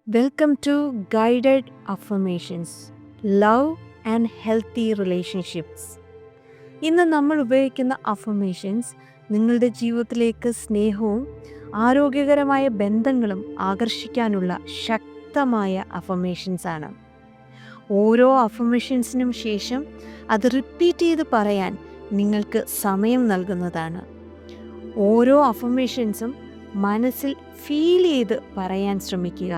Welcome to guided affirmations love and healthy relationships. ഇന്ന് നമ്മൾ ഉപയോഗിക്കുന്ന അഫർമേഷൻസ് നിങ്ങളുടെ ജീവിതത്തിലേക്ക് സ്നേഹവും ആരോഗ്യകരമായ ബന്ധങ്ങളും ആകർഷിക്കാനുള്ള ശക്തമായ അഫർമേഷൻസ് ആണ്. ഓരോ അഫർമേഷൻസിനും ശേഷം അത് റിപ്പീറ്റ് ചെയ്ത് പറയാൻ നിങ്ങൾക്ക് സമയം നൽകുന്നതാണ്. ഓരോ അഫർമേഷൻസും മനസ്സിൽ ഫീൽ ചെയ്ത് പറയാൻ ശ്രമിക്കുക.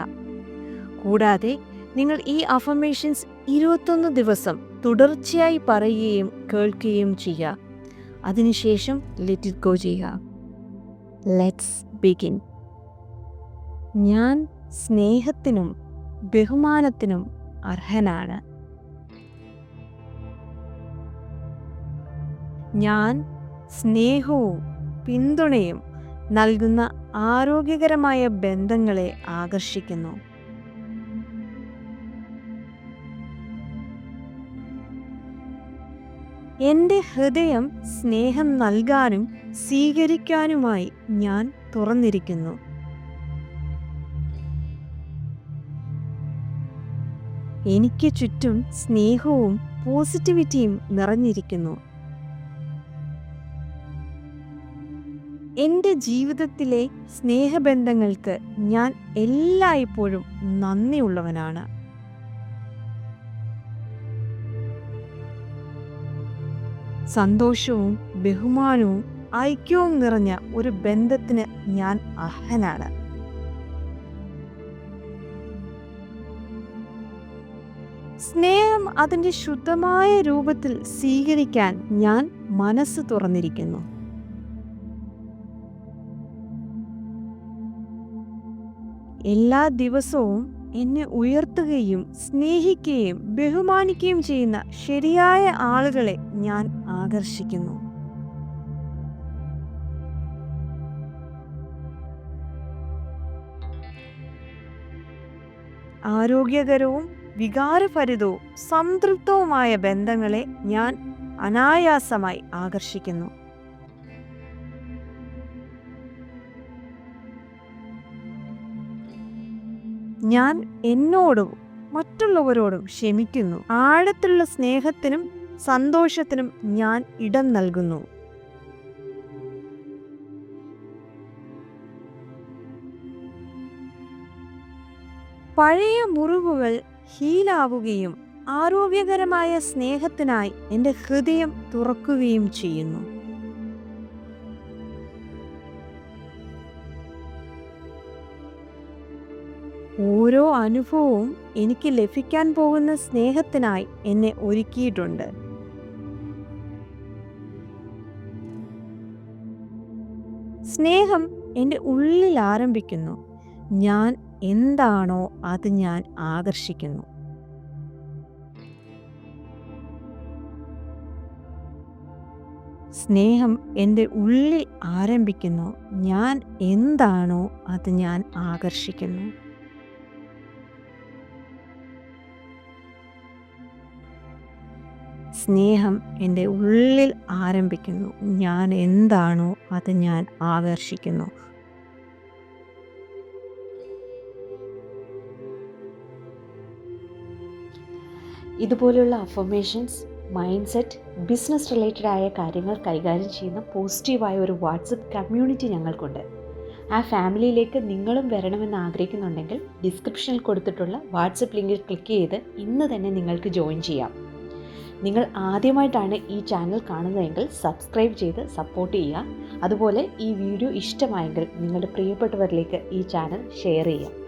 കൂടാതെ നിങ്ങൾ ഈ അഫർമേഷൻസ് 21 ദിവസം തുടർച്ചയായി പറയുകയും കേൾക്കുകയും ചെയ്യുക. അതിനുശേഷം ലെറ്റ് ഇറ്റ് ഗോ ചെയ്യുക. Let's begin. ഞാൻ സ്നേഹത്തിനും ബഹുമാനത്തിനും അർഹനാണ്. ഞാൻ സ്നേഹവും പിന്തുണയും നൽകുന്ന ആരോഗ്യകരമായ ബന്ധങ്ങളെ ആകർഷിക്കുന്നു. എൻ്റെ ഹൃദയം സ്നേഹം നൽകാനും സ്വീകരിക്കാനുമായി ഞാൻ തുറന്നിരിക്കുന്നു. എനിക്ക് ചുറ്റും സ്നേഹവും പോസിറ്റിവിറ്റിയും നിറഞ്ഞിരിക്കുന്നു. എൻ്റെ ജീവിതത്തിലെ സ്നേഹബന്ധങ്ങൾക്ക് ഞാൻ എല്ലായ്പ്പോഴും നന്ദിയുള്ളവനാണ്. സന്തോഷവും ബഹുമാനവും ഐക്യവും നിറഞ്ഞ ഒരു ബന്ധത്തിന് ഞാൻ അർഹനാണ്. സ്നേഹം അതിൻ്റെ ശുദ്ധമായ രൂപത്തിൽ സ്വീകരിക്കാൻ ഞാൻ മനസ്സ് തുറന്നിരിക്കുന്നു. എല്ലാ ദിവസവും എന്നെ ഉയർത്തുകയും സ്നേഹിക്കുകയും ബഹുമാനിക്കുകയും ചെയ്യുന്ന ശരിയായ ആളുകളെ ഞാൻ ആകർഷിക്കുന്നു. ആരോഗ്യകരവും വികാരഭരിതവും സംതൃപ്തവുമായ ബന്ധങ്ങളെ ഞാൻ അനായാസമായി ആകർഷിക്കുന്നു. ഞാൻ എന്നോടും മറ്റുള്ളവരോടും ക്ഷമിക്കുന്നു. ആഴത്തിലുള്ള സ്നേഹത്തിനും സന്തോഷത്തിനും ഞാൻ ഇടം നൽകുന്നു. പഴയ മുറിവുകൾ ഹീലാവുകയും ആരോഗ്യകരമായ സ്നേഹത്തിനായി എൻ്റെ ഹൃദയം തുറക്കുകയും ചെയ്യുന്നു. ഓരോ അനുഭവവും എനിക്ക് ലഭിക്കാൻ പോകുന്ന സ്നേഹത്തിനായി എന്നെ ഒരുക്കിയിട്ടുണ്ട്. സ്നേഹം എൻ്റെ ഉള്ളിൽ ആരംഭിക്കുന്നു. ഞാൻ എന്താണോ അത് ഞാൻ ആകർഷിക്കുന്നു. സ്നേഹം എൻ്റെ ഉള്ളിൽ ആരംഭിക്കുന്നു. ഞാൻ എന്താണോ അത് ഞാൻ ആകർഷിക്കുന്നു. സ്നേഹം എൻ്റെ ഉള്ളിൽ ആരംഭിക്കുന്നു. ഞാൻ എന്താണോ അത് ഞാൻ ആകർഷിക്കുന്നു. ഇതുപോലുള്ള affirmations, mind set, business related ആയ കാര്യങ്ങൾ കൈകാര്യം ചെയ്യുന്ന പോസിറ്റീവായ ഒരു വാട്സപ്പ് കമ്മ്യൂണിറ്റി ഞങ്ങൾക്കുണ്ട്. ആ ഫാമിലിയിലേക്ക് നിങ്ങളും വരണമെന്ന് ആഗ്രഹിക്കുന്നുണ്ടെങ്കിൽ ഡിസ്ക്രിപ്ഷനിൽ കൊടുത്തിട്ടുള്ള വാട്സപ്പ് ലിങ്കിൽ ക്ലിക്ക് ചെയ്ത് ഇന്ന് തന്നെ നിങ്ങൾക്ക് ജോയിൻ ചെയ്യാം. നിങ്ങൾ ആദ്യമായിട്ടാണ് ഈ ചാനൽ കാണുന്നതെങ്കിൽ സബ്സ്ക്രൈബ് ചെയ്ത് സപ്പോർട്ട് ചെയ്യുക. അതുപോലെ ഈ വീഡിയോ ഇഷ്ടമായെങ്കിൽ നിങ്ങളുടെ പ്രിയപ്പെട്ടവരിലേക്ക് ഈ ചാനൽ ഷെയർ ചെയ്യുക.